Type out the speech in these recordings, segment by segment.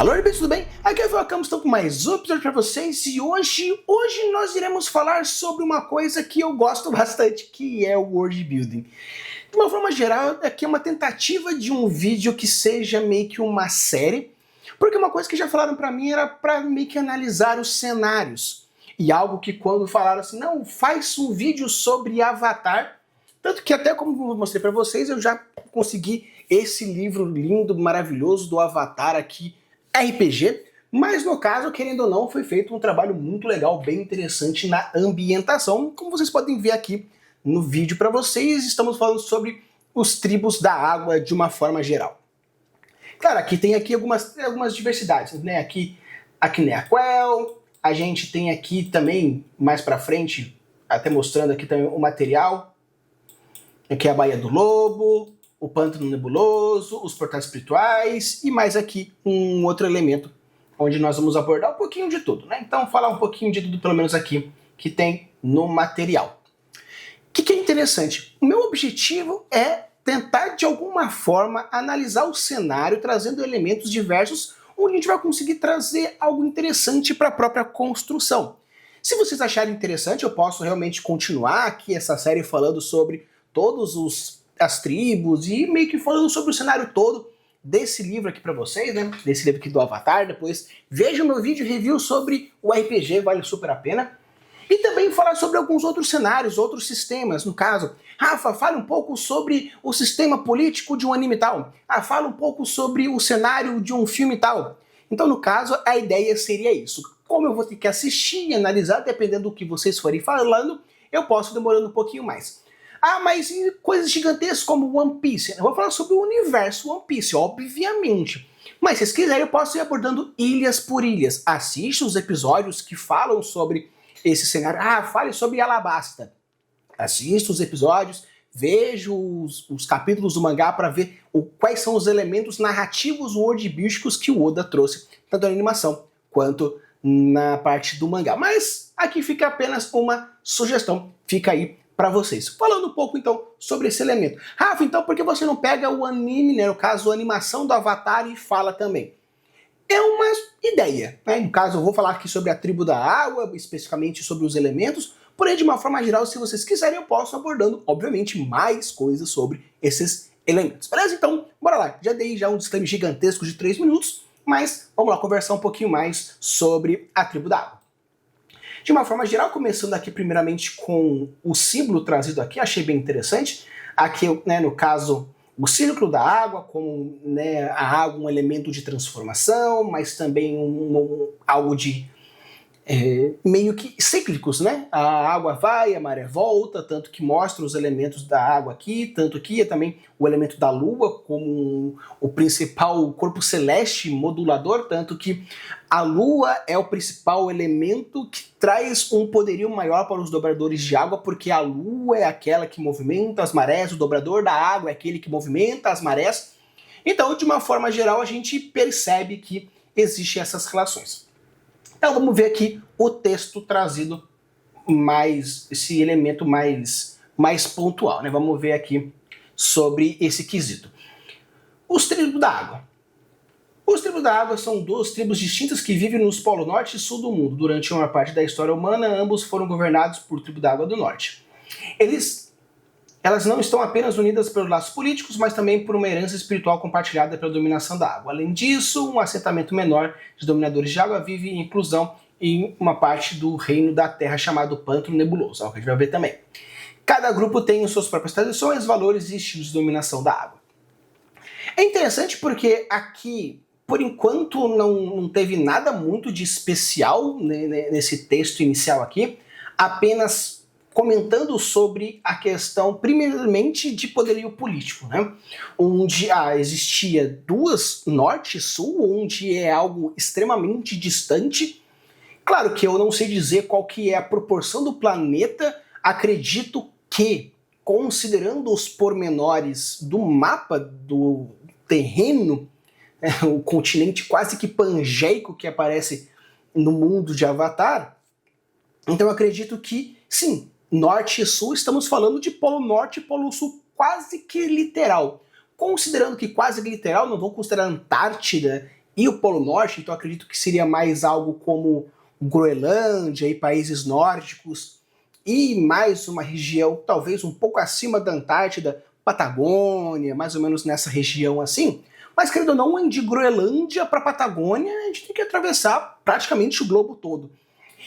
Alô, bem, tudo bem? Aqui é o Campos, estou com mais um episódio para vocês e hoje nós iremos falar sobre uma coisa que eu gosto bastante, que é o world building. De uma forma geral, aqui é uma tentativa de um vídeo que seja meio que uma série, porque uma coisa que já falaram para mim era para meio que analisar os cenários. E algo que quando falaram assim, não, faz um vídeo sobre Avatar, tanto que até como eu mostrei para vocês, eu já consegui esse livro lindo, maravilhoso do Avatar aqui, RPG, mas no caso, querendo ou não, foi feito um trabalho muito legal, bem interessante na ambientação, como vocês podem ver aqui no vídeo para vocês, estamos falando sobre os tribos da água de uma forma geral. Claro, aqui tem aqui algumas diversidades, né? Aqui Neaquel, a gente tem aqui também, mais para frente, até mostrando aqui também o material, aqui é a Baía do Lobo, o Pântano Nebuloso, os Portais Espirituais e mais aqui um outro elemento onde nós vamos abordar um pouquinho de tudo, né? Então falar um pouquinho de tudo, pelo menos aqui, que tem no material. O que é interessante? O meu objetivo é tentar de alguma forma analisar o cenário trazendo elementos diversos onde a gente vai conseguir trazer algo interessante para a própria construção. Se vocês acharem interessante, eu posso realmente continuar aqui essa série falando sobre todos as tribos e meio que falando sobre o cenário todo desse livro aqui pra vocês, né? Desse livro aqui do Avatar. Depois vejam meu vídeo review sobre o RPG, vale super a pena. E também falar sobre alguns outros cenários, outros sistemas. No caso, Rafa, fale um pouco sobre o sistema político de um anime tal. Ah, fala um pouco sobre o cenário de um filme tal. Então, no caso, a ideia seria isso. Como eu vou ter que assistir e analisar, dependendo do que vocês forem falando, eu posso demorando um pouquinho mais. Ah, mas e coisas gigantescas como One Piece? Eu vou falar sobre o universo One Piece, obviamente. Mas se vocês quiserem, eu posso ir abordando ilhas por ilhas. Assiste os episódios que falam sobre esse cenário. Ah, fale sobre Alabasta. Assista os episódios, veja os capítulos do mangá para ver quais são os elementos narrativos worldbuildísticos que o Oda trouxe, tanto na animação quanto na parte do mangá. Mas aqui fica apenas uma sugestão. Fica aí para vocês. Falando um pouco então sobre esse elemento. Rafa, então por que você não pega o anime, né, no caso a animação do Avatar e fala também? É uma ideia, né? No caso eu vou falar aqui sobre a tribo da água, especificamente sobre os elementos, porém de uma forma geral, se vocês quiserem eu posso abordando, obviamente, mais coisas sobre esses elementos. Beleza? Então, bora lá. Já dei um disclaimer gigantesco de 3 minutos, mas vamos lá conversar um pouquinho mais sobre a tribo da água. De uma forma geral, começando aqui primeiramente com o símbolo trazido aqui, achei bem interessante. Aqui, né, no caso, o círculo da água, como, né, a água um elemento de transformação, mas também algo de meio que cíclicos, né? A água vai, a maré volta, tanto que mostra os elementos da água aqui, tanto que é também o elemento da lua como o principal corpo celeste modulador, tanto que a lua é o principal elemento que traz um poderio maior para os dobradores de água, porque a lua é aquela que movimenta as marés, o dobrador da água é aquele que movimenta as marés. Então, de uma forma geral, a gente percebe que existem essas relações. Então vamos ver aqui o texto trazido esse elemento mais pontual, né? Vamos ver aqui sobre esse quesito. Os tribos da água. Os tribos da água são 2 tribos distintas que vivem nos polos norte e sul do mundo. Durante uma parte da história humana, ambos foram governados por tribo da água do norte. Elas não estão apenas unidas pelos laços políticos, mas também por uma herança espiritual compartilhada pela dominação da água. Além disso, um assentamento menor de dominadores de água vive em inclusão em uma parte do reino da terra chamado Pântano Nebuloso, algo que a gente vai ver também. Cada grupo tem suas próprias tradições, valores e estilos de dominação da água. É interessante porque aqui, por enquanto, não teve nada muito de especial, né, nesse texto inicial aqui, apenas comentando sobre a questão, primeiramente, de poderio político, né? Onde existia 2 norte e sul, onde é algo extremamente distante. Claro que eu não sei dizer qual que é a proporção do planeta, acredito que, considerando os pormenores do mapa do terreno, o continente quase que pangeico que aparece no mundo de Avatar, então eu acredito que, sim, norte e sul, estamos falando de polo norte e polo sul quase que literal. Considerando que quase que literal, não vou considerar Antártida e o Polo Norte, então acredito que seria mais algo como Groenlândia e países nórdicos, e mais uma região talvez um pouco acima da Antártida, Patagônia, mais ou menos nessa região assim. Mas, querendo ou não, de Groenlândia para Patagônia, a gente tem que atravessar praticamente o globo todo.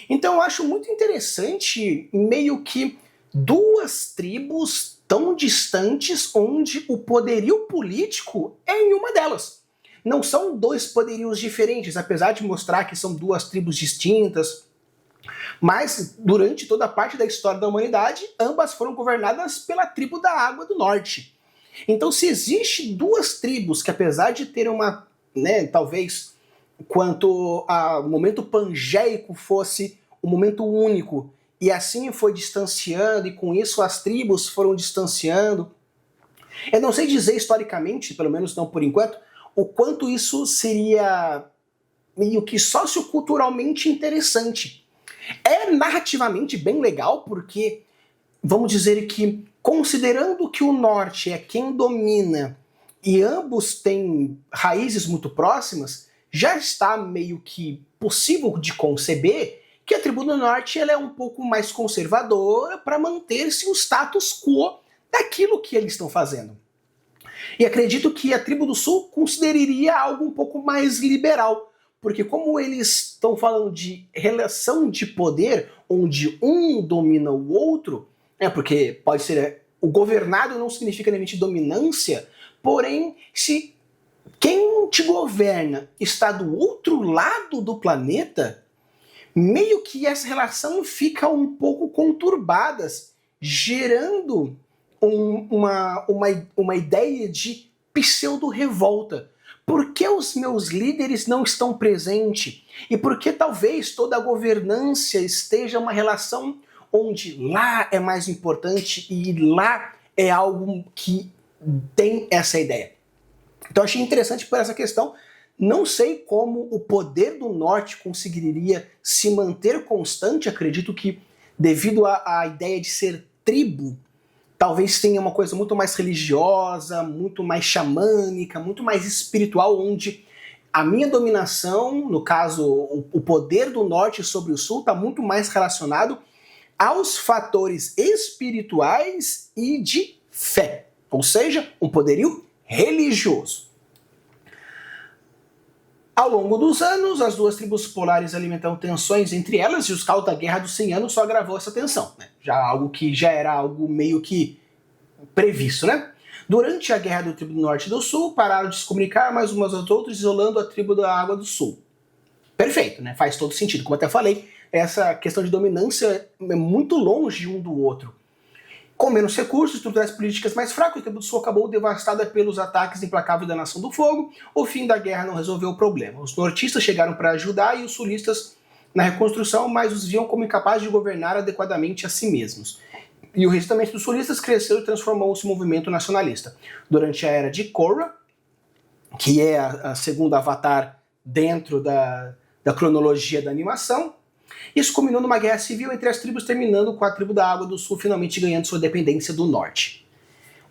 Então eu acho muito interessante meio que duas tribos tão distantes onde o poderio político é em uma delas. Não são dois poderios diferentes, apesar de mostrar que são duas tribos distintas, mas durante toda a parte da história da humanidade, ambas foram governadas pela tribo da Água do Norte. Então, se existe duas tribos que, apesar de terem uma, né, talvez, quanto ao momento pangeico fosse um momento único, e assim foi distanciando, e com isso as tribos foram distanciando. Eu não sei dizer historicamente, pelo menos não por enquanto, o quanto isso seria meio que socioculturalmente interessante. É narrativamente bem legal, porque vamos dizer que, considerando que o norte é quem domina e ambos têm raízes muito próximas, já está meio que possível de conceber que a tribo do norte ela é um pouco mais conservadora para manter-se o status quo daquilo que eles estão fazendo. E acredito que a tribo do sul consideraria algo um pouco mais liberal, porque como eles estão falando de relação de poder, onde um domina o outro, porque pode ser o governado não significa necessariamente dominância, porém, se quem te governa está do outro lado do planeta, meio que essa relação fica um pouco conturbada, gerando uma ideia de pseudo-revolta. Por que os meus líderes não estão presentes? E por que talvez toda a governância esteja uma relação onde lá é mais importante e lá é algo que tem essa ideia? Então achei interessante por essa questão. Não sei como o poder do norte conseguiria se manter constante. Acredito que devido à ideia de ser tribo, talvez tenha uma coisa muito mais religiosa, muito mais xamânica, muito mais espiritual, onde a minha dominação, no caso o poder do norte sobre o sul, está muito mais relacionado aos fatores espirituais e de fé, ou seja, um poderio religioso. Ao longo dos anos, as duas tribos polares alimentaram tensões entre elas e os caos da Guerra dos 100 Anos só agravou essa tensão, né? Algo que já era algo meio que previsto, né? Durante a Guerra do Tribo do Norte e do Sul, pararam de se comunicar mais umas às outras, isolando a tribo da Água do Sul. Perfeito, né? Faz todo sentido. Como eu até falei, essa questão de dominância é muito longe um do outro. Com menos recursos, estruturas políticas mais fracas, o Tribo do Sul acabou devastada pelos ataques implacáveis da Nação do Fogo. O fim da guerra não resolveu o problema. Os nortistas chegaram para ajudar e os sulistas na reconstrução, mas os viam como incapazes de governar adequadamente a si mesmos. E o resistimento dos sulistas cresceu e transformou-se em movimento nacionalista. Durante a era de Korra, que é a segunda avatar dentro da cronologia da animação, isso culminou numa guerra civil entre as tribos, terminando com a tribo da Água do Sul finalmente ganhando sua dependência do norte.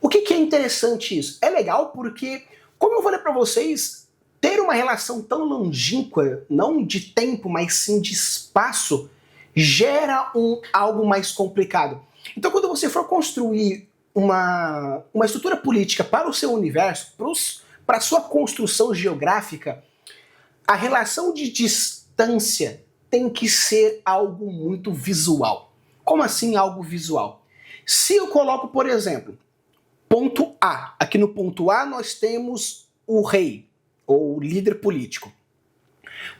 O que é interessante isso? É legal porque, como eu falei para vocês, ter uma relação tão longínqua, não de tempo, mas sim de espaço, gera algo mais complicado. Então, quando você for construir uma estrutura política para o seu universo, para a sua construção geográfica, a relação de distância tem que ser algo muito visual. Como assim algo visual? Se eu coloco, por exemplo, ponto A. Aqui no ponto A nós temos o rei, ou o líder político.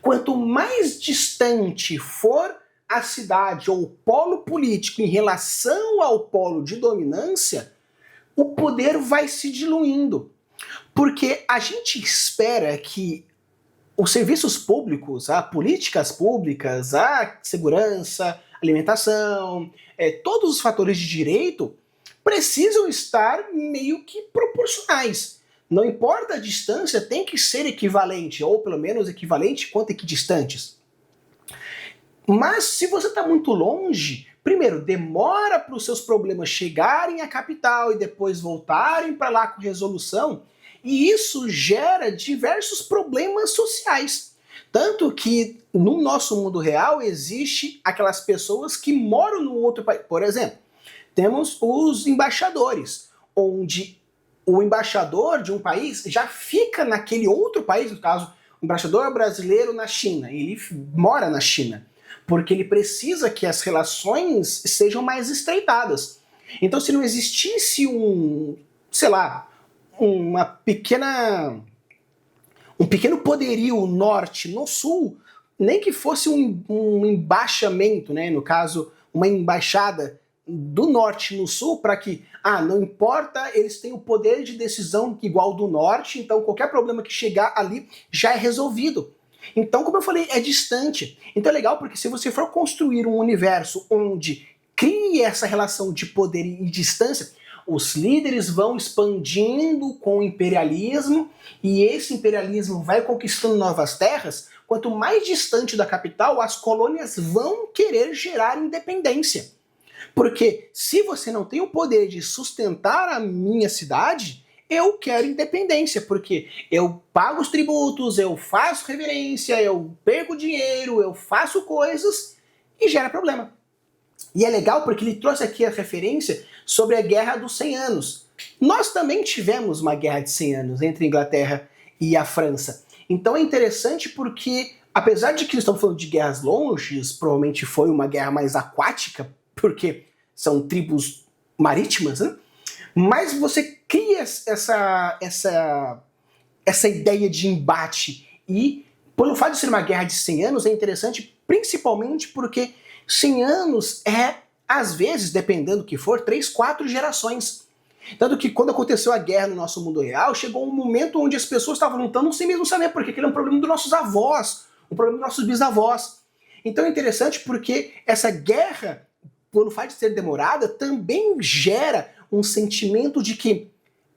Quanto mais distante for a cidade ou o polo político em relação ao polo de dominância, o poder vai se diluindo. Porque a gente espera que os serviços públicos, as políticas públicas, a segurança, alimentação, todos os fatores de direito precisam estar meio que proporcionais. Não importa a distância, tem que ser equivalente, ou pelo menos equivalente quanto equidistantes. Mas se você está muito longe, primeiro, demora para os seus problemas chegarem à capital e depois voltarem para lá com resolução, E isso gera diversos problemas sociais. Tanto que no nosso mundo real existe aquelas pessoas que moram no outro país. Por exemplo, temos os embaixadores, onde o embaixador de um país já fica naquele outro país, no caso, o embaixador brasileiro na China, ele mora na China, porque ele precisa que as relações sejam mais estreitadas. Então, se não existisse sei lá, um pequeno poderio norte no sul, nem que fosse um embaixamento, né, no caso, uma embaixada do norte no sul, para que, não importa, eles têm o poder de decisão igual do norte, então qualquer problema que chegar ali já é resolvido. Então, como eu falei, é distante. Então é legal porque se você for construir um universo onde crie essa relação de poder e distância, os líderes vão expandindo com o imperialismo e esse imperialismo vai conquistando novas terras. Quanto mais distante da capital, as colônias vão querer gerar independência. Porque se você não tem o poder de sustentar a minha cidade, eu quero independência, porque eu pago os tributos, eu faço reverência, eu perco dinheiro, eu faço coisas e gera problema. E é legal porque ele trouxe aqui a referência sobre a Guerra dos 100 Anos. Nós também tivemos uma Guerra de 100 Anos entre a Inglaterra e a França. Então é interessante porque, apesar de que estamos falando de guerras longes, provavelmente foi uma guerra mais aquática, porque são tribos marítimas, né? Mas você cria essa ideia de embate e, pelo fato de ser uma guerra de 100 anos, é interessante principalmente porque 100 anos é, às vezes, dependendo do que for, 3, 4 gerações. Tanto que quando aconteceu a guerra no nosso mundo real, chegou um momento onde as pessoas estavam lutando sem mesmo saber, porque aquele é um problema dos nossos avós, um problema dos nossos bisavós. Então é interessante porque essa guerra, pelo fato de ser demorada, também gera um sentimento de que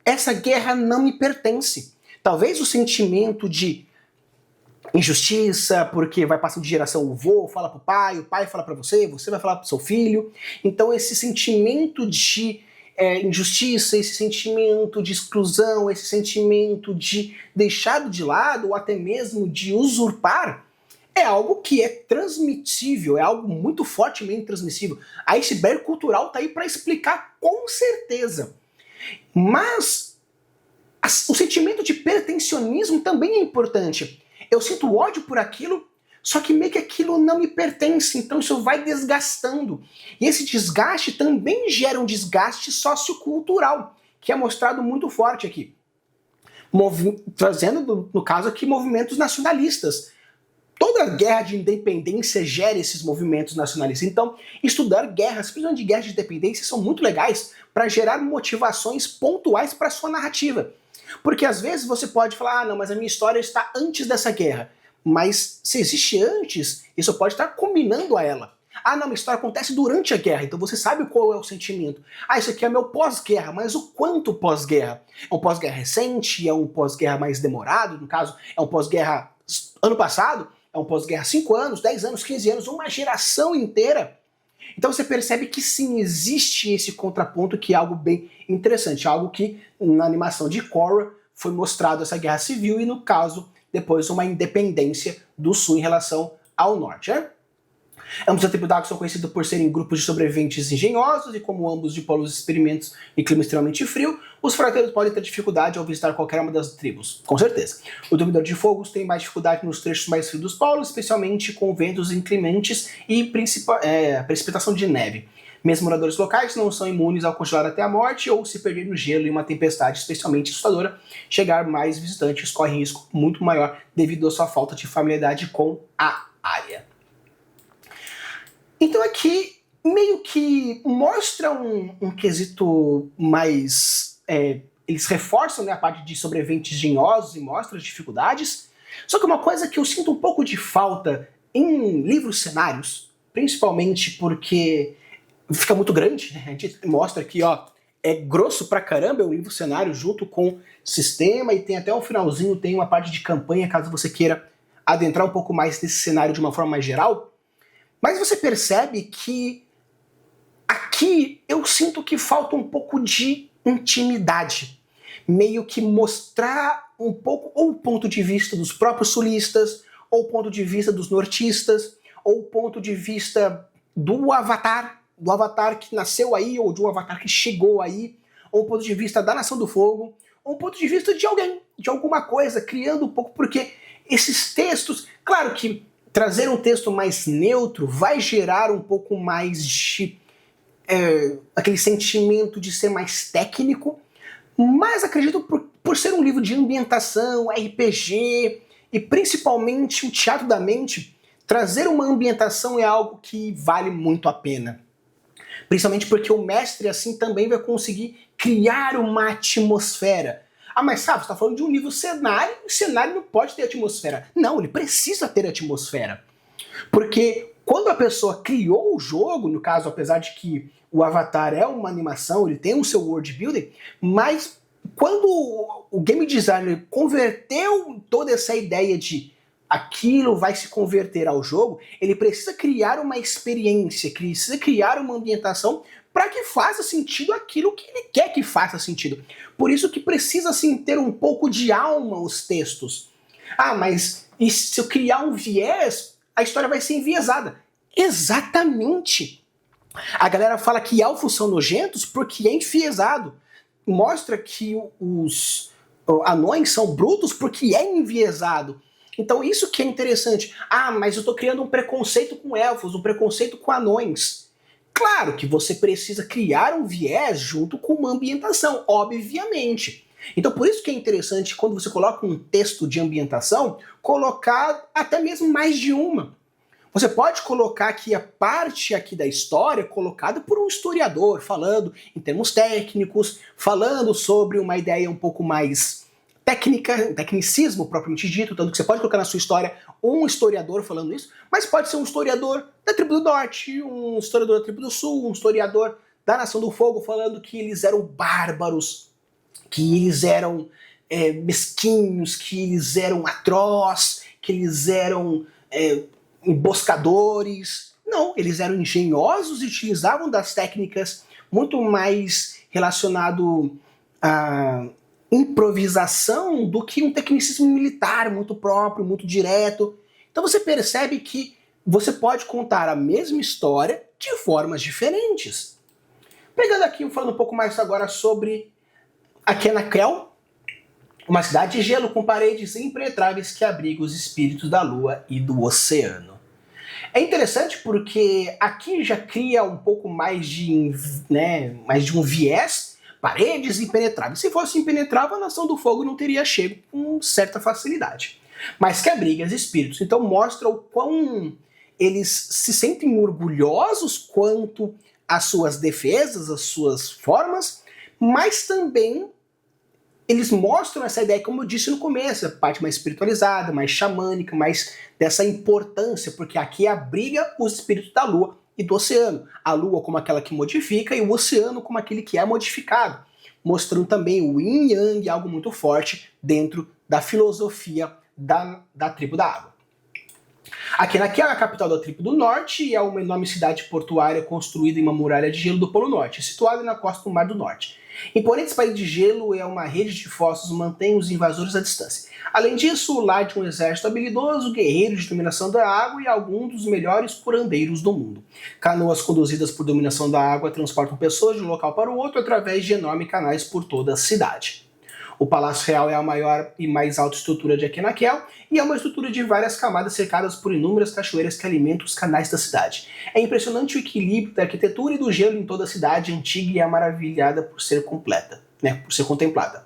essa guerra não me pertence. Talvez o sentimento de injustiça, porque vai passando de geração, o vô fala pro pai, o pai fala para você vai falar pro seu filho. Então esse sentimento de injustiça, esse sentimento de exclusão, esse sentimento de deixado de lado, ou até mesmo de usurpar, é algo que é transmissível, é algo muito fortemente transmissível. A iceberg cultural tá aí para explicar com certeza. Mas o sentimento de pertencionismo também é importante. Eu sinto ódio por aquilo, só que meio que aquilo não me pertence, então isso vai desgastando. E esse desgaste também gera um desgaste sociocultural, que é mostrado muito forte aqui. Trazendo, no caso aqui, movimentos nacionalistas. Toda guerra de independência gera esses movimentos nacionalistas. Então, estudar guerras, principalmente de guerras de independência, são muito legais para gerar motivações pontuais para a sua narrativa. Porque às vezes você pode falar, não, mas a minha história está antes dessa guerra. Mas se existe antes, isso pode estar combinando a ela. Não, minha história acontece durante a guerra, então você sabe qual é o sentimento. Isso aqui é meu pós-guerra, mas o quanto pós-guerra? É um pós-guerra recente? É um pós-guerra mais demorado? No caso, é um pós-guerra ano passado? É um pós-guerra 5 anos, 10 anos, 15 anos, uma geração inteira? Então você percebe que sim, existe esse contraponto que é algo bem interessante, algo que na animação de Korra foi mostrado essa guerra civil e no caso depois uma independência do sul em relação ao norte. Ambos os tributados são conhecidos por serem grupos de sobreviventes engenhosos e como ambos de polos experimentos em clima extremamente frio, os fracteiros podem ter dificuldade ao visitar qualquer uma das tribos, com certeza. O Dominador de Fogos tem mais dificuldade nos trechos mais frios dos polos, especialmente com ventos inclementes e precipitação de neve. Mesmo moradores locais não são imunes ao congelar até a morte ou se perder no gelo em uma tempestade especialmente assustadora, chegar mais visitantes correm risco muito maior devido à sua falta de familiaridade com a área. Então aqui meio que mostra um quesito mais... eles reforçam, né, a parte de sobreviventes engenhosos e mostram as dificuldades. Só que uma coisa que eu sinto um pouco de falta em livros cenários, principalmente porque fica muito grande, né? A gente mostra aqui, é grosso pra caramba, é um livro cenário junto com sistema e tem até um finalzinho, tem uma parte de campanha caso você queira adentrar um pouco mais nesse cenário de uma forma mais geral. Mas você percebe que aqui eu sinto que falta um pouco de intimidade. meio que mostrar um pouco ou o ponto de vista dos próprios sulistas, ou o ponto de vista dos nortistas, ou o ponto de vista do Avatar que nasceu aí, ou de um Avatar que chegou aí, ou o ponto de vista da Nação do Fogo, ou o ponto de vista de alguém, de alguma coisa, criando um pouco, porque esses textos, claro que trazer um texto mais neutro vai gerar um pouco mais de aquele sentimento de ser mais técnico, mas acredito por ser um livro de ambientação, RPG e principalmente o teatro da mente, trazer uma ambientação é algo que vale muito a pena. Principalmente porque o mestre assim também vai conseguir criar uma atmosfera. Ah, mas sabe, você está falando de um livro cenário, e o cenário não pode ter atmosfera. Não, ele precisa ter atmosfera. Porque quando a pessoa criou o jogo, no caso, apesar de que o Avatar é uma animação, ele tem o seu world building, mas quando o game designer converteu toda essa ideia de aquilo vai se converter ao jogo, ele precisa criar uma experiência, precisa criar uma ambientação para que faça sentido aquilo que ele quer que faça sentido. Por isso que precisa assim, ter um pouco de alma os textos. Ah, mas e se eu criar um viés, a história vai ser enviesada. Exatamente! A galera fala que elfos são nojentos porque é enviesado. Mostra que os anões são brutos porque é enviesado. Então isso que é interessante. Ah, mas eu estou criando um preconceito com elfos, um preconceito com anões. Claro que você precisa criar um viés junto com uma ambientação, obviamente. Então por isso que é interessante quando você coloca um texto de ambientação, colocar até mesmo mais de uma. Você pode colocar aqui a parte aqui da história colocada por um historiador, falando em termos técnicos, falando sobre uma ideia um pouco mais técnica, tecnicismo propriamente dito, tanto que você pode colocar na sua história um historiador falando isso, mas pode ser um historiador da tribo do norte, um historiador da tribo do sul, um historiador da Nação do Fogo falando que eles eram bárbaros, que eles eram mesquinhos, que eles eram atroz, que eles eram emboscadores. Não, eles eram engenhosos e utilizavam das técnicas muito mais relacionado a improvisação do que um tecnicismo militar muito próprio, muito direto. Então você percebe que você pode contar a mesma história de formas diferentes. Pegando aqui, falando um pouco mais agora sobre Akenakel, uma cidade de gelo com paredes impenetráveis que abriga os espíritos da lua e do oceano. É interessante porque aqui já cria um pouco mais de um viés, paredes impenetráveis. Se fosse impenetrável, a Nação do Fogo não teria chego com certa facilidade. Mas que abriga os espíritos. Então mostra o quão eles se sentem orgulhosos quanto às suas defesas, às suas formas, mas também eles mostram essa ideia, como eu disse no começo, a parte mais espiritualizada, mais xamânica, mais dessa importância, porque aqui abriga os espíritos da lua e do oceano. A lua como aquela que modifica e o oceano como aquele que é modificado, mostrando também o yin e yang, algo muito forte dentro da filosofia da tribo da água. Akenakel é a capital da tribo do norte e é uma enorme cidade portuária construída em uma muralha de gelo do Polo Norte, situada na costa do Mar do Norte. Imponentes paredes de gelo e uma rede de fossos mantém os invasores à distância. Além disso, o lar de um exército habilidoso, guerreiros de dominação da água e alguns dos melhores curandeiros do mundo. Canoas conduzidas por dominação da água transportam pessoas de um local para o outro através de enormes canais por toda a cidade. O Palácio Real é a maior e mais alta estrutura de Akenakel e é uma estrutura de várias camadas cercadas por inúmeras cachoeiras que alimentam os canais da cidade. É impressionante o equilíbrio da arquitetura e do gelo em toda a cidade antiga e é maravilhada por ser completa, por ser contemplada.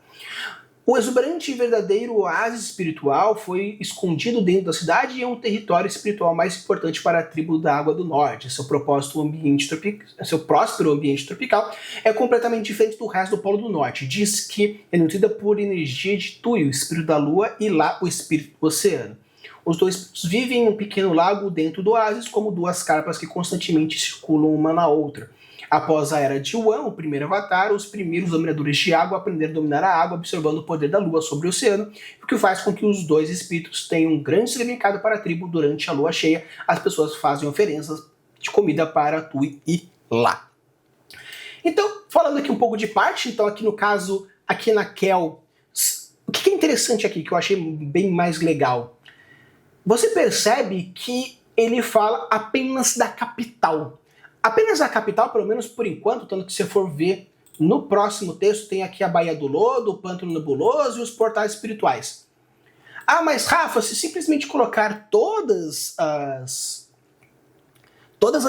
O exuberante e verdadeiro oásis espiritual foi escondido dentro da cidade e é um território espiritual mais importante para a tribo da Água do Norte. Seu próspero ambiente tropical é completamente diferente do resto do Polo do Norte. Diz que é nutrida por energia de Tui, o espírito da lua, e lá o espírito do oceano. Os dois espíritos vivem em um pequeno lago dentro do oásis, como duas carpas que constantemente circulam uma na outra. Após a era de Yuan, o primeiro avatar, os primeiros dominadores de água aprenderam a dominar a água, observando o poder da lua sobre o oceano, o que faz com que os dois espíritos tenham um grande significado para a tribo. Durante a lua cheia, as pessoas fazem oferendas de comida para Tui e Lá. Então, falando aqui um pouco de parte, então aqui no caso, aqui na Kel, o que é interessante aqui, que eu achei bem mais legal? Você percebe que ele fala apenas da capital. Apenas da capital, pelo menos por enquanto, tanto que se for ver no próximo texto, tem aqui a Baía do Lodo, o Pântano Nebuloso e os Portais Espirituais. Ah, mas Rafa, se simplesmente colocar todas as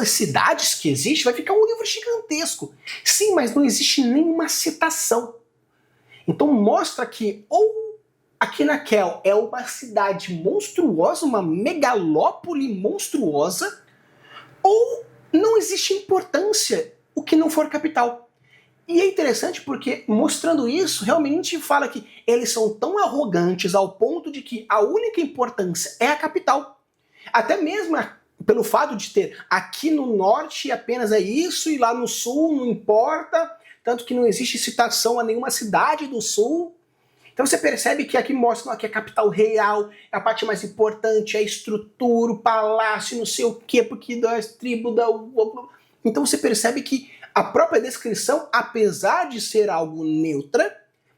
cidades que existem, vai ficar um livro gigantesco. Sim, mas não existe nenhuma citação. Então mostra que ou aqui na Kel é uma cidade monstruosa, uma megalópole monstruosa, ou não existe importância o que não for capital. E é interessante porque, mostrando isso, realmente fala que eles são tão arrogantes ao ponto de que a única importância é a capital. Até mesmo pelo fato de ter aqui no norte apenas é isso e lá no sul não importa, tanto que não existe citação a nenhuma cidade do sul. Então você percebe que aqui mostram que a capital real é a parte mais importante, a estrutura, o palácio, não sei o quê, porque das tribos da... Então você percebe que a própria descrição, apesar de ser algo neutra,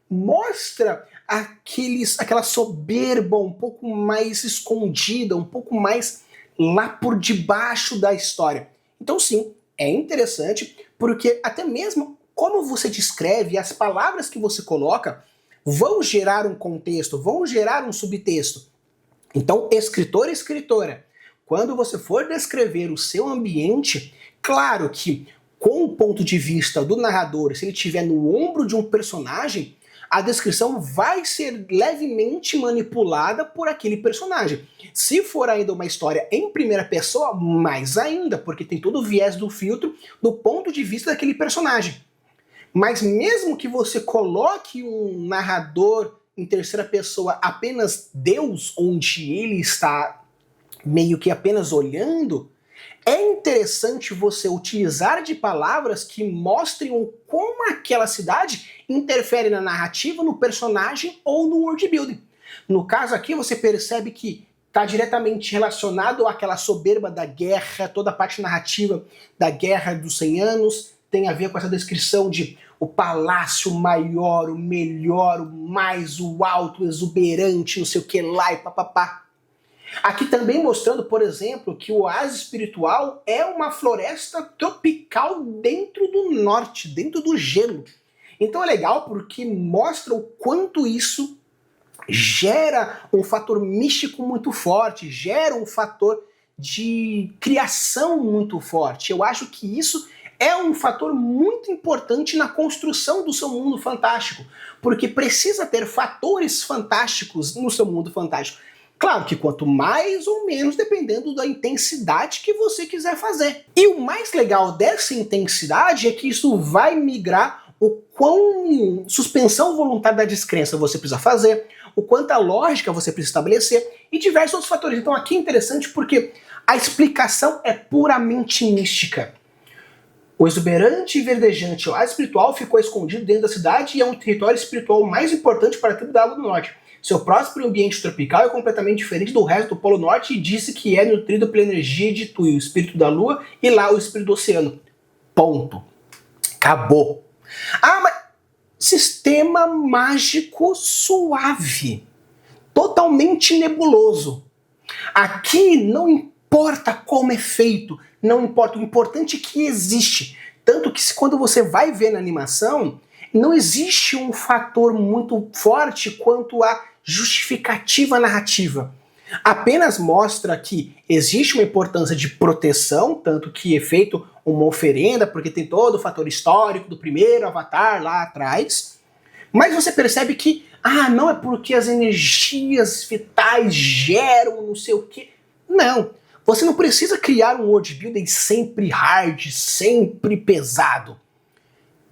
mostra aquela soberba um pouco mais escondida, um pouco mais lá por debaixo da história. Então sim, é interessante, porque até mesmo como você descreve, as palavras que você coloca vão gerar um contexto, vão gerar um subtexto. Então, escritor e escritora, quando você for descrever o seu ambiente, claro que com o ponto de vista do narrador, se ele estiver no ombro de um personagem, a descrição vai ser levemente manipulada por aquele personagem. Se for ainda uma história em primeira pessoa, mais ainda, porque tem todo o viés do filtro do ponto de vista daquele personagem. Mas mesmo que você coloque um narrador em terceira pessoa apenas Deus, onde ele está meio que apenas olhando, é interessante você utilizar de palavras que mostrem como aquela cidade interfere na narrativa, no personagem ou no world building. No caso aqui você percebe que está diretamente relacionado àquela soberba da guerra, toda a parte narrativa da Guerra dos 100 Anos, tem a ver com essa descrição de o palácio maior, o melhor, o mais, o alto, o exuberante, não sei o que lá e papapá. Aqui também mostrando, por exemplo, que o oásis espiritual é uma floresta tropical dentro do norte, dentro do gelo. Então é legal porque mostra o quanto isso gera um fator místico muito forte, gera um fator de criação muito forte. Eu acho que isso é um fator muito importante na construção do seu mundo fantástico, porque precisa ter fatores fantásticos no seu mundo fantástico. Claro que quanto mais ou menos, dependendo da intensidade que você quiser fazer. E o mais legal dessa intensidade é que isso vai migrar o quão suspensão voluntária da descrença você precisa fazer, o quanta lógica você precisa estabelecer e diversos outros fatores. Então aqui é interessante porque a explicação é puramente mística. O exuberante e verdejante oásis espiritual ficou escondido dentro da cidade e é um território espiritual mais importante para a tribo da Água do Norte. Seu próspero ambiente tropical é completamente diferente do resto do Polo Norte e disse que é nutrido pela energia de Tui, o espírito da lua, e lá o espírito do oceano. Ponto. Acabou. Ah, mas sistema mágico suave. Totalmente nebuloso. Aqui não importa como é feito, não importa. O importante é que existe. Tanto que quando você vai ver na animação, não existe um fator muito forte quanto a justificativa narrativa. Apenas mostra que existe uma importância de proteção, tanto que é feito uma oferenda, porque tem todo o fator histórico do primeiro Avatar lá atrás, mas você percebe que, não é porque as energias vitais geram não sei o que. Não, você não precisa criar um world building sempre hard, sempre pesado.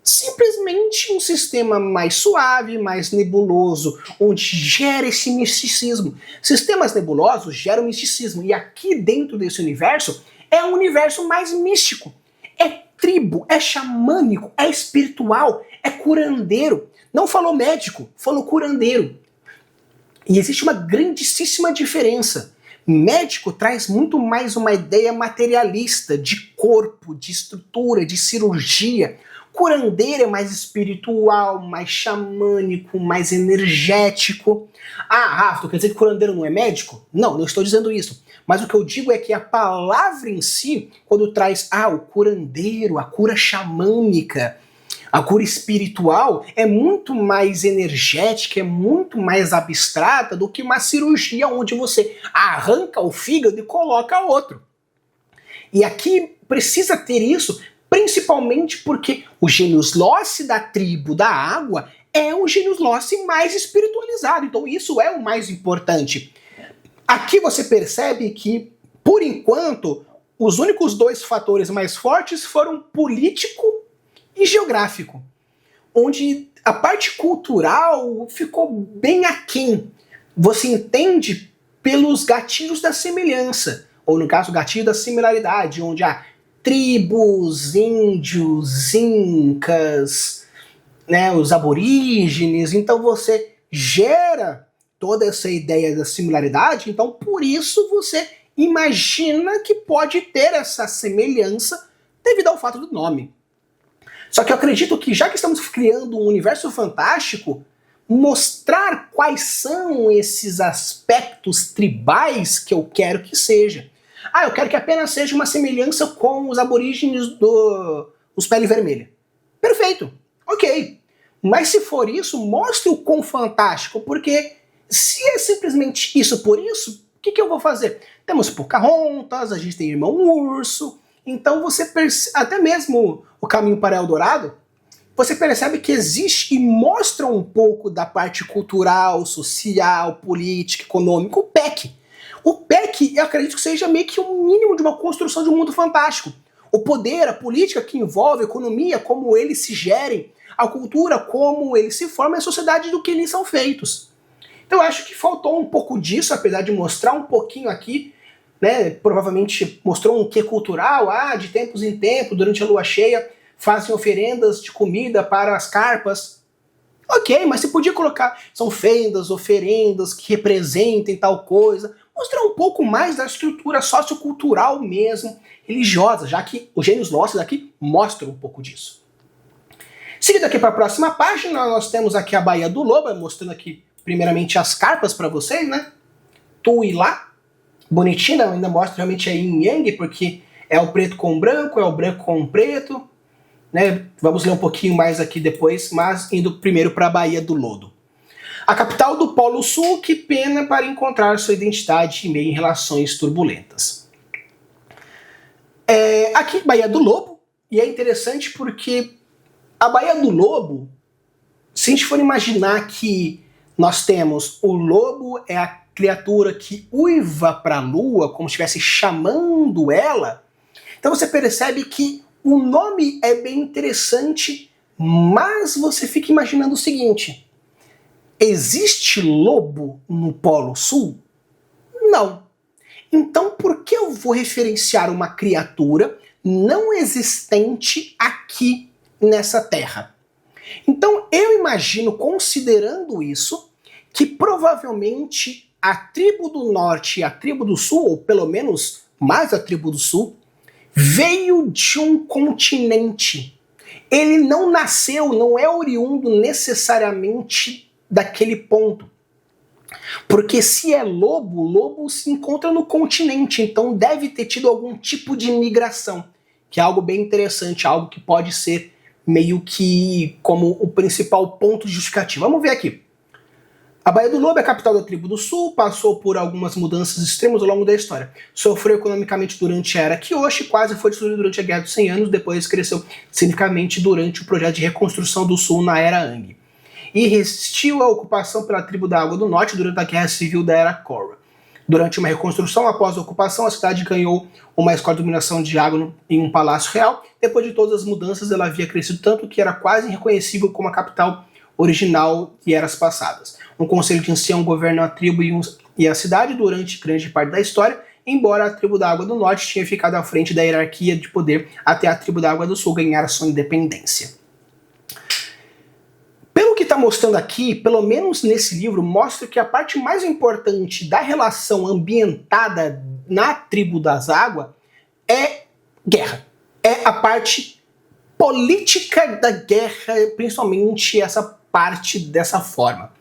Simplesmente um sistema mais suave, mais nebuloso, onde gera esse misticismo. Sistemas nebulosos geram misticismo, e aqui dentro desse universo é um universo mais místico. É tribo, é xamânico, é espiritual, é curandeiro. Não falou médico, falou curandeiro. E existe uma grandíssima diferença. Médico traz muito mais uma ideia materialista, de corpo, de estrutura, de cirurgia. Curandeiro é mais espiritual, mais xamânico, mais energético. Ah, Rafa, quer dizer que curandeiro não é médico? Não, não estou dizendo isso. Mas o que eu digo é que a palavra em si, quando traz o curandeiro, a cura xamânica, a cura espiritual, é muito mais energética, é muito mais abstrata do que uma cirurgia onde você arranca o fígado e coloca outro. E aqui precisa ter isso, principalmente porque o Genius Loci da tribo da água é o Genius Loci mais espiritualizado. Então isso é o mais importante. Aqui você percebe que, por enquanto, os únicos dois fatores mais fortes foram político e geográfico, onde a parte cultural ficou bem aquém. Você entende pelos gatilhos da semelhança, ou no caso, gatilho da similaridade, onde há tribos, índios, incas, né, os aborígenes, então você gera toda essa ideia da similaridade, então por isso você imagina que pode ter essa semelhança devido ao fato do nome. Só que eu acredito que, já que estamos criando um universo fantástico, mostrar quais são esses aspectos tribais que eu quero que seja. Eu quero que apenas seja uma semelhança com os aborígenes dos Pele Vermelha. Perfeito, ok. Mas se for isso, mostre o quão fantástico, porque se é simplesmente isso por isso, o que eu vou fazer? Temos Pocahontas, a gente tem Irmão Urso, então você percebe, até mesmo o Caminho para Eldorado, você percebe que existe e mostra um pouco da parte cultural, social, política, econômica, o PEC. O PEC, eu acredito que seja meio que um mínimo de uma construção de um mundo fantástico. O poder, a política que envolve a economia, como eles se gerem, a cultura, como eles se formam, a sociedade do que eles são feitos. Então eu acho que faltou um pouco disso, apesar de mostrar um pouquinho aqui, né? Provavelmente mostrou um quê cultural, de tempos em tempos, durante a lua cheia, fazem oferendas de comida para as carpas. Ok, mas você podia colocar, são fendas, oferendas que representem tal coisa, mostrar um pouco mais da estrutura sociocultural mesmo, religiosa, já que o Genius Loci daqui mostra um pouco disso. Seguindo aqui para a próxima página, nós temos aqui a Baía do Lobo, mostrando aqui primeiramente as carpas para vocês, né? Tu e lá, bonitinho, ainda mostra realmente a yin yang, porque é o preto com o branco, é o branco com o preto, né? Vamos ler um pouquinho mais aqui depois, mas indo primeiro para a Baía do Lodo. A capital do Polo Sul que pena para encontrar sua identidade em meio em relações turbulentas. Aqui, Baía do Lobo, e é interessante porque a Baía do Lobo, se a gente for imaginar que nós temos o lobo é a criatura que uiva para a lua, como se estivesse chamando ela, então você percebe que o nome é bem interessante, mas você fica imaginando o seguinte: existe lobo no Polo Sul? Não. Então por que eu vou referenciar uma criatura não existente aqui nessa terra? Então eu imagino, considerando isso, que provavelmente a tribo do norte e a tribo do sul, ou pelo menos mais a tribo do sul, veio de um continente. Ele não nasceu, não é oriundo necessariamente daquele ponto. Porque se é lobo, lobo se encontra no continente, então deve ter tido algum tipo de migração, que é algo bem interessante, algo que pode ser meio que como o principal ponto justificativo. Vamos ver aqui. A Baía do Lobo é a capital da tribo do sul, passou por algumas mudanças extremas ao longo da história. Sofreu economicamente durante a Era Kyoshi, quase foi destruído durante a Guerra dos 100 Anos, depois cresceu significativamente durante o projeto de reconstrução do sul na Era Ang. E resistiu à ocupação pela tribo da Água do Norte durante a Guerra Civil da Era Korra. Durante uma reconstrução, após a ocupação, a cidade ganhou uma escola de dominação de água em um palácio real. Depois de todas as mudanças, ela havia crescido tanto que era quase irreconhecível como a capital original de eras passadas. Um conselho de ancião governa a tribo e a cidade durante grande parte da história, embora a tribo da Água do Norte tinha ficado à frente da hierarquia de poder até a tribo da Água do Sul ganhar sua independência. Pelo que está mostrando aqui, pelo menos nesse livro, mostra que a parte mais importante da relação ambientada na tribo das águas é guerra. É a parte política da guerra, principalmente essa parte dessa forma.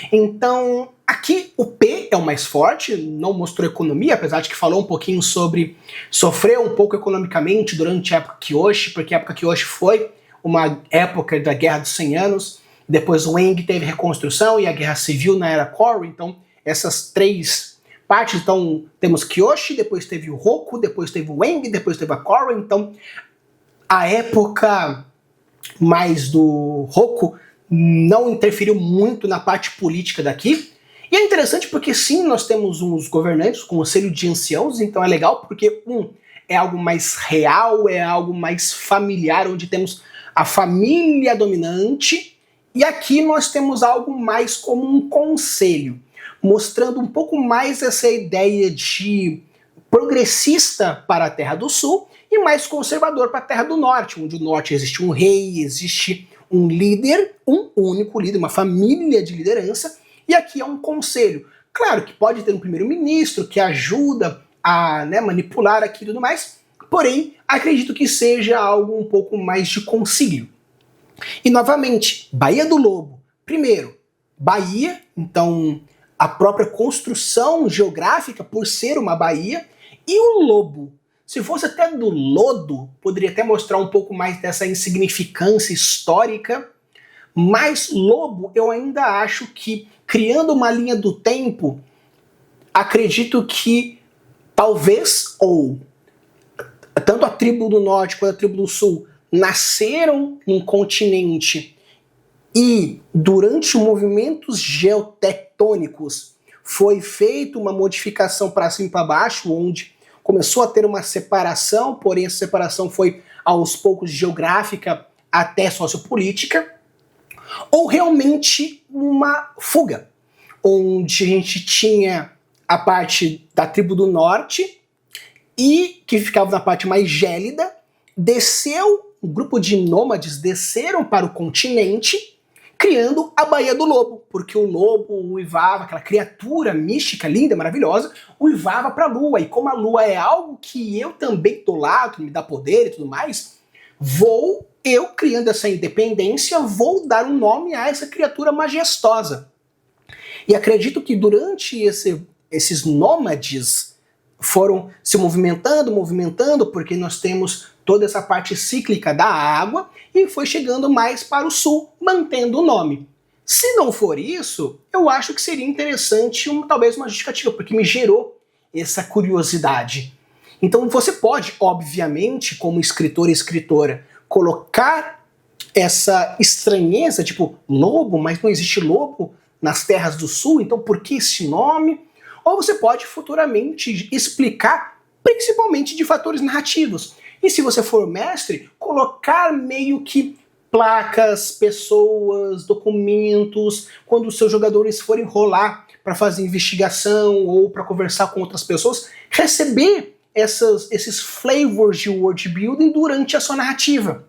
Então, aqui o P é o mais forte, não mostrou economia, apesar de que falou um pouquinho sobre sofrer um pouco economicamente durante a época Kyoshi, porque a época Kyoshi foi uma época da Guerra dos 100 Anos, depois o Wang teve reconstrução e a Guerra Civil na Era Koryo, então essas três partes, então temos Kyoshi, depois teve o Roku, depois teve o Wang, depois teve a Koryo, então a época mais do Roku não interferiu muito na parte política daqui. E é interessante porque sim, nós temos uns governantes, conselho de anciãos, então é legal porque é algo mais real, é algo mais familiar, onde temos a família dominante, e aqui nós temos algo mais como um conselho, mostrando um pouco mais essa ideia de progressista para a Terra do Sul e mais conservador para a Terra do Norte, onde o Norte existe um rei, existe um líder, um único líder, uma família de liderança, e aqui é um conselho. Claro que pode ter um primeiro-ministro que ajuda a manipular aqui e tudo mais, porém, acredito que seja algo um pouco mais de concílio. E novamente, Baía do Lobo. Primeiro, Bahia, então a própria construção geográfica por ser uma baía, e o lobo. Se fosse até do lodo, poderia até mostrar um pouco mais dessa insignificância histórica, mas lobo eu ainda acho que, criando uma linha do tempo, acredito que talvez, ou tanto a tribo do norte quanto a tribo do sul nasceram num continente e durante movimentos geotectônicos foi feita uma modificação para cima e para baixo, onde começou a ter uma separação, porém essa separação foi aos poucos geográfica até sociopolítica, ou realmente uma fuga, onde a gente tinha a parte da tribo do norte e que ficava na parte mais gélida, desceu, um grupo de nômades desceram para o continente, criando a Baía do Lobo, porque o lobo uivava, aquela criatura mística, linda, maravilhosa, uivava para a lua, e como a lua é algo que eu também tô lá, que me dá poder e tudo mais, eu criando essa independência, vou dar um nome a essa criatura majestosa. E acredito que durante esses nômades foram se movimentando, porque nós temos toda essa parte cíclica da água, e foi chegando mais para o sul, mantendo o nome. Se não for isso, eu acho que seria interessante talvez uma justificativa, porque me gerou essa curiosidade. Então você pode, obviamente, como escritor e escritora, colocar essa estranheza, tipo, lobo, mas não existe lobo nas terras do sul, então por que esse nome? Ou você pode futuramente explicar, principalmente de fatores narrativos. E se você for mestre, colocar meio que placas, pessoas, documentos, quando os seus jogadores forem rolar para fazer investigação ou para conversar com outras pessoas, receber esses flavors de world building durante a sua narrativa.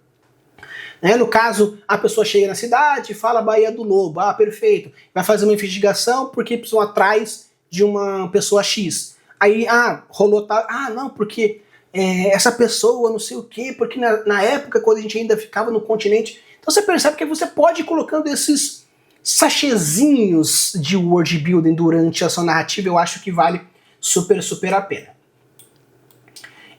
No caso, a pessoa chega na cidade e fala Baía do Lobo, perfeito, vai fazer uma investigação porque precisam atrás de uma pessoa X. Aí, rolou tal, não, porque essa pessoa não sei o quê, porque na época, quando a gente ainda ficava no continente, então você percebe que você pode ir colocando esses sachezinhos de world building durante a sua narrativa, eu acho que vale super, super a pena.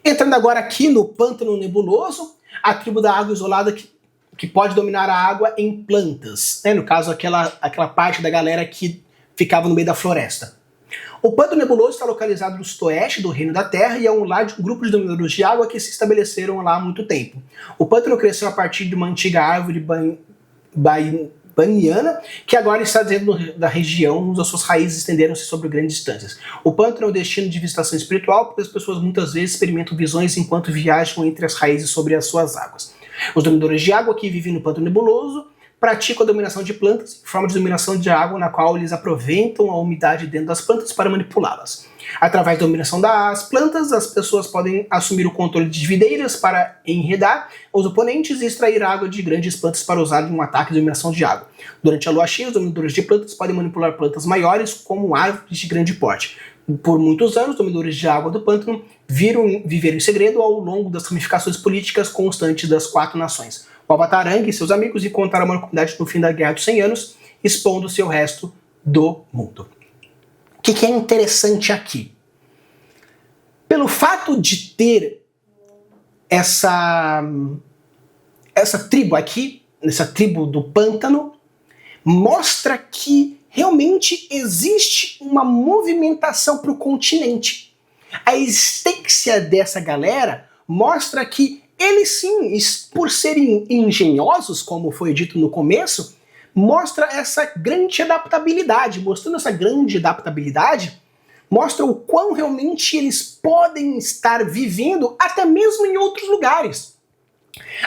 Entrando agora aqui no Pântano Nebuloso, a tribo da água isolada que pode dominar a água em plantas, no caso aquela parte da galera que ficava no meio da floresta. O Pântano Nebuloso está localizado no sudoeste do Reino da Terra e é um lar de um grupo de dominadores de água que se estabeleceram lá há muito tempo. O pântano cresceu a partir de uma antiga árvore baniana que agora está dentro da região, onde as suas raízes estenderam-se sobre grandes distâncias. O pântano é o destino de visitação espiritual, porque as pessoas muitas vezes experimentam visões enquanto viajam entre as raízes sobre as suas águas. Os dominadores de água que vivem no Pântano Nebuloso praticam a dominação de plantas, forma de dominação de água na qual eles aproveitam a umidade dentro das plantas para manipulá-las. Através da dominação das plantas, as pessoas podem assumir o controle de videiras para enredar os oponentes e extrair água de grandes plantas para usar em um ataque de dominação de água. Durante a lua cheia, os dominadores de plantas podem manipular plantas maiores como árvores de grande porte. Por muitos anos, dominadores de água do pântano viveram em segredo ao longo das ramificações políticas constantes das 4 nações. O Avatar Aang e seus amigos encontraram uma comunidade no fim da Guerra dos 100 Anos, expondo-se ao resto do mundo. O que é interessante aqui? Pelo fato de ter essa tribo aqui, essa tribo do pântano, mostra que realmente existe uma movimentação para o continente. A existência dessa galera mostra que eles sim, por serem engenhosos, como foi dito no começo, mostra essa grande adaptabilidade. Mostrando essa grande adaptabilidade, mostra o quão realmente eles podem estar vivendo até mesmo em outros lugares.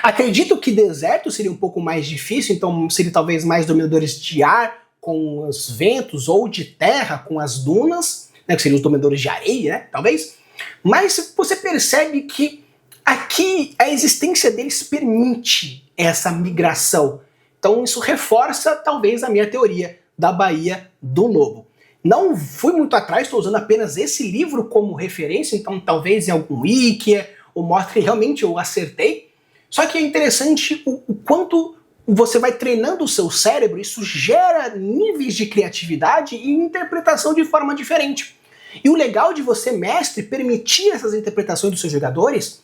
Acredito que deserto seria um pouco mais difícil, então seria talvez mais dominadores de ar com os ventos, ou de terra com as dunas, né, que seriam os dominadores de areia, né, talvez. Mas você percebe que aqui a existência deles permite essa migração. Então isso reforça talvez a minha teoria da Baía do Lobo. Não fui muito atrás, estou usando apenas esse livro como referência, então talvez em algum wiki ou mostre que realmente eu acertei. Só que é interessante o quanto você vai treinando o seu cérebro, isso gera níveis de criatividade e interpretação de forma diferente. E o legal de você, mestre, permitir essas interpretações dos seus jogadores,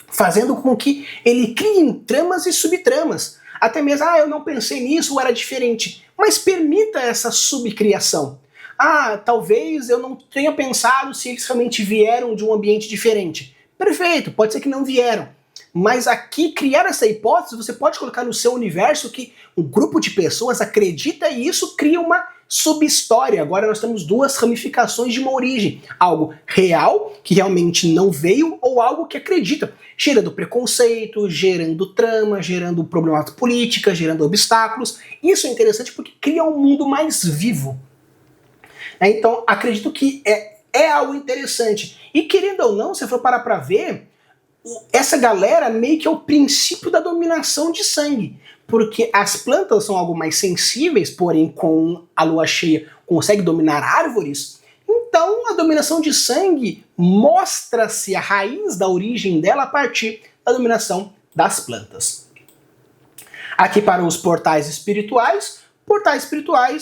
fazendo com que ele crie tramas e subtramas. Até mesmo, eu não pensei nisso, ou era diferente. Mas permita essa subcriação. Talvez eu não tenha pensado se eles realmente vieram de um ambiente diferente. Perfeito, pode ser que não vieram. Mas aqui, criar essa hipótese, você pode colocar no seu universo que um grupo de pessoas acredita e isso cria uma subhistória. Agora nós temos 2 ramificações de uma origem. Algo real, que realmente não veio, ou algo que acredita. Gerando preconceito, gerando trama, gerando problemas políticas, gerando obstáculos. Isso é interessante porque cria um mundo mais vivo. Então, acredito que é algo interessante. E querendo ou não, se for parar pra ver, essa galera meio que é o princípio da dominação de sangue, porque as plantas são algo mais sensíveis, porém com a lua cheia consegue dominar árvores. Então a dominação de sangue mostra-se a raiz da origem dela a partir da dominação das plantas. Aqui para os portais espirituais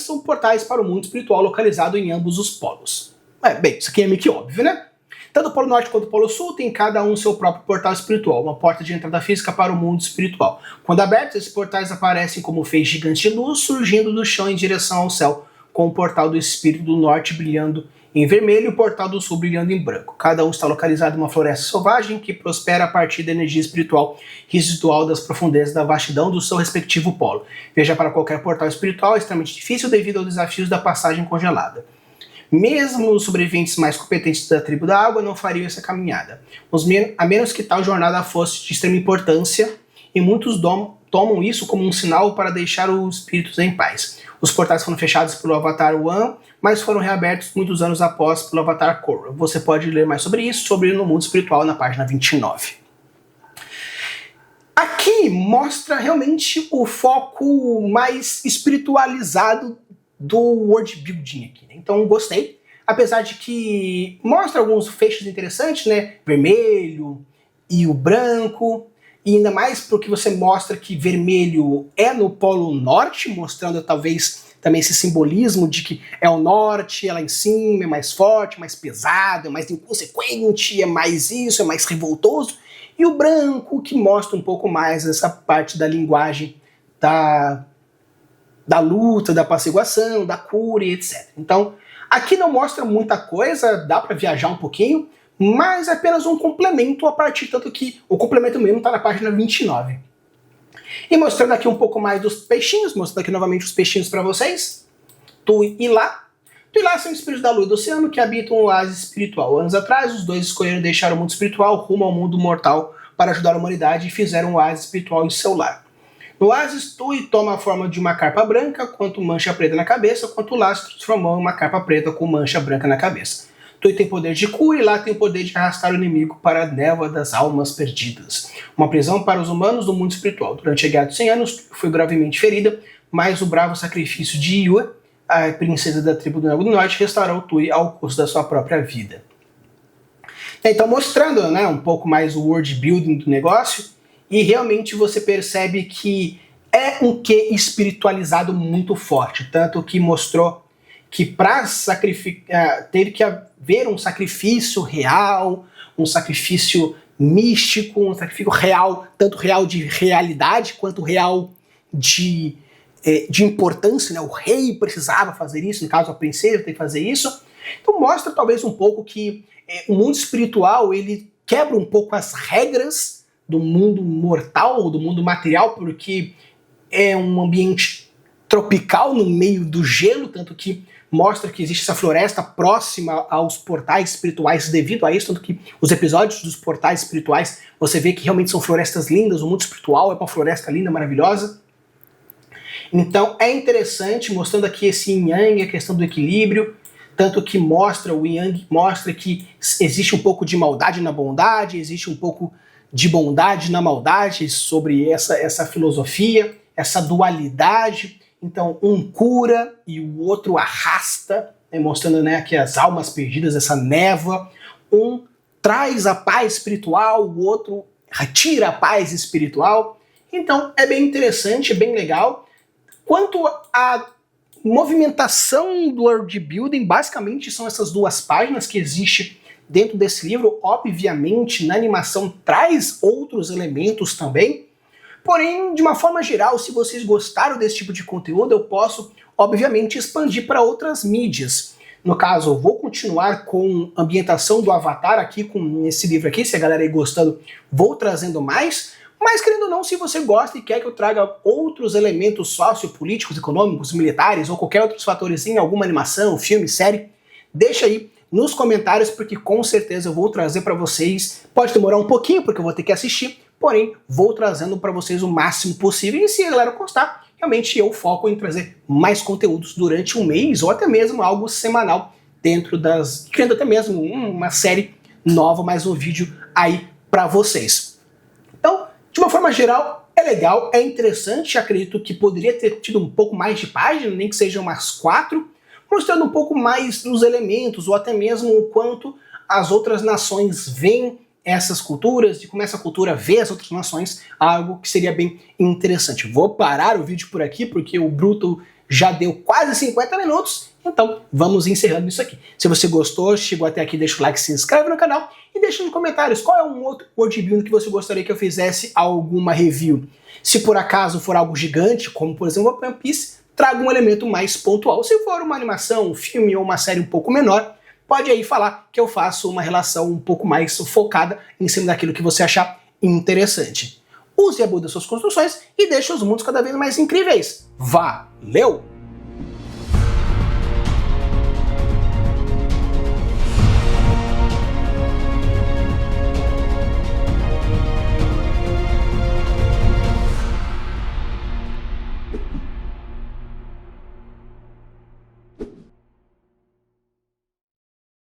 são portais para o mundo espiritual localizado em ambos os polos. Bem, isso aqui é meio que óbvio, né? Tanto o Polo Norte quanto o Polo Sul tem cada um seu próprio portal espiritual, uma porta de entrada física para o mundo espiritual. Quando abertos, esses portais aparecem como feixes gigantes de luz surgindo do chão em direção ao céu, com o portal do Espírito do Norte brilhando em vermelho e o portal do Sul brilhando em branco. Cada um está localizado em uma floresta selvagem que prospera a partir da energia espiritual residual das profundezas da vastidão do seu respectivo polo. Viajar para qualquer portal espiritual é extremamente difícil devido aos desafios da passagem congelada. Mesmo os sobreviventes mais competentes da tribo da água não fariam essa caminhada, a menos que tal jornada fosse de extrema importância, e muitos tomam isso como um sinal para deixar os espíritos em paz. Os portais foram fechados pelo Avatar One, mas foram reabertos muitos anos após pelo Avatar Korra. Você pode ler mais sobre isso, sobre No Mundo Espiritual, na página 29. Aqui mostra realmente o foco mais espiritualizado do world building aqui, né? Então gostei, apesar de que mostra alguns feixes interessantes, né? Vermelho e o branco, e ainda mais porque você mostra que vermelho é no Polo Norte, mostrando talvez também esse simbolismo de que é o norte, é lá em cima, é mais forte, mais pesado, é mais inconsequente, é mais isso, é mais revoltoso, e o branco que mostra um pouco mais essa parte da linguagem da luta, da apaciguação, da cura e etc. Então, aqui não mostra muita coisa, dá para viajar um pouquinho, mas é apenas um complemento a partir, tanto que o complemento mesmo está na página 29. E mostrando aqui um pouco mais dos peixinhos, mostrando aqui novamente os peixinhos para vocês. Tu e Lá. Tu e Lá são espíritos da lua e do oceano que habitam o oásis espiritual. Anos atrás, os dois escolheram deixar o mundo espiritual rumo ao mundo mortal para ajudar a humanidade e fizeram um oásis espiritual em seu lar. No oásis, Tui toma a forma de uma carpa branca, quanto mancha preta na cabeça, quanto Lá se transformou em uma carpa preta com mancha branca na cabeça. Tui tem poder de cura e Lá tem o poder de arrastar o inimigo para a névoa das almas perdidas. Uma prisão para os humanos do mundo espiritual. Durante a Guerra dos 100 Anos, foi gravemente ferida, mas o bravo sacrifício de Yue a princesa da tribo do Lago do Norte restaurar o Tui ao custo da sua própria vida. Então mostrando, né, um pouco mais o world building do negócio, e realmente você percebe que é um quê espiritualizado muito forte, tanto que mostrou que para sacrificar teve que haver um sacrifício real, um sacrifício místico, um sacrifício real, tanto real de realidade quanto real de importância, né? O rei precisava fazer isso, no caso a princesa tem que fazer isso. Então mostra talvez um pouco que o mundo espiritual ele quebra um pouco as regras do mundo mortal, do mundo material, porque é um ambiente tropical no meio do gelo, tanto que mostra que existe essa floresta próxima aos portais espirituais devido a isso, tanto que os episódios dos portais espirituais você vê que realmente são florestas lindas, o mundo espiritual é uma floresta linda, maravilhosa. Então é interessante, mostrando aqui esse yin-yang, a questão do equilíbrio, tanto que mostra, o yin-yang mostra que existe um pouco de maldade na bondade, existe um pouco de bondade na maldade, sobre essa filosofia, essa dualidade. Então um cura e o outro arrasta, né, mostrando, né, que as almas perdidas, essa névoa, um traz a paz espiritual, o outro retira a paz espiritual. Então é bem interessante, é bem legal. Quanto à movimentação do world building, basicamente são essas duas páginas que existem dentro desse livro. Obviamente, na animação traz outros elementos também, porém, de uma forma geral, se vocês gostaram desse tipo de conteúdo, eu posso, obviamente, expandir para outras mídias. No caso, eu vou continuar com a ambientação do Avatar aqui, com esse livro aqui, se a galera aí gostando, vou trazendo mais. Mas, querendo ou não, se você gosta e quer que eu traga outros elementos sociopolíticos, econômicos, militares ou qualquer outros fatores em alguma animação, filme, série, deixa aí nos comentários, porque com certeza eu vou trazer para vocês. Pode demorar um pouquinho, porque eu vou ter que assistir, porém, vou trazendo para vocês o máximo possível. E se a galera gostar, realmente eu foco em trazer mais conteúdos durante um mês, ou até mesmo algo semanal, criando até mesmo uma série nova, mais um vídeo aí para vocês. Então, de uma forma geral, é legal, é interessante, acredito que poderia ter tido um pouco mais de página, nem que sejam umas 4, mostrando um pouco mais dos elementos, ou até mesmo o quanto as outras nações veem essas culturas, e como essa cultura vê as outras nações, algo que seria bem interessante. Vou parar o vídeo por aqui, porque o bruto já deu quase 50 minutos, então vamos encerrando isso aqui. Se você gostou, chegou até aqui, deixa o like, se inscreve no canal e deixa nos comentários qual é um outro world building que você gostaria que eu fizesse alguma review. Se por acaso for algo gigante, como por exemplo One Piece, traga um elemento mais pontual. Se for uma animação, um filme ou uma série um pouco menor, pode aí falar que eu faço uma relação um pouco mais focada em cima daquilo que você achar interessante. Use e abude das suas construções e deixe os mundos cada vez mais incríveis. Valeu!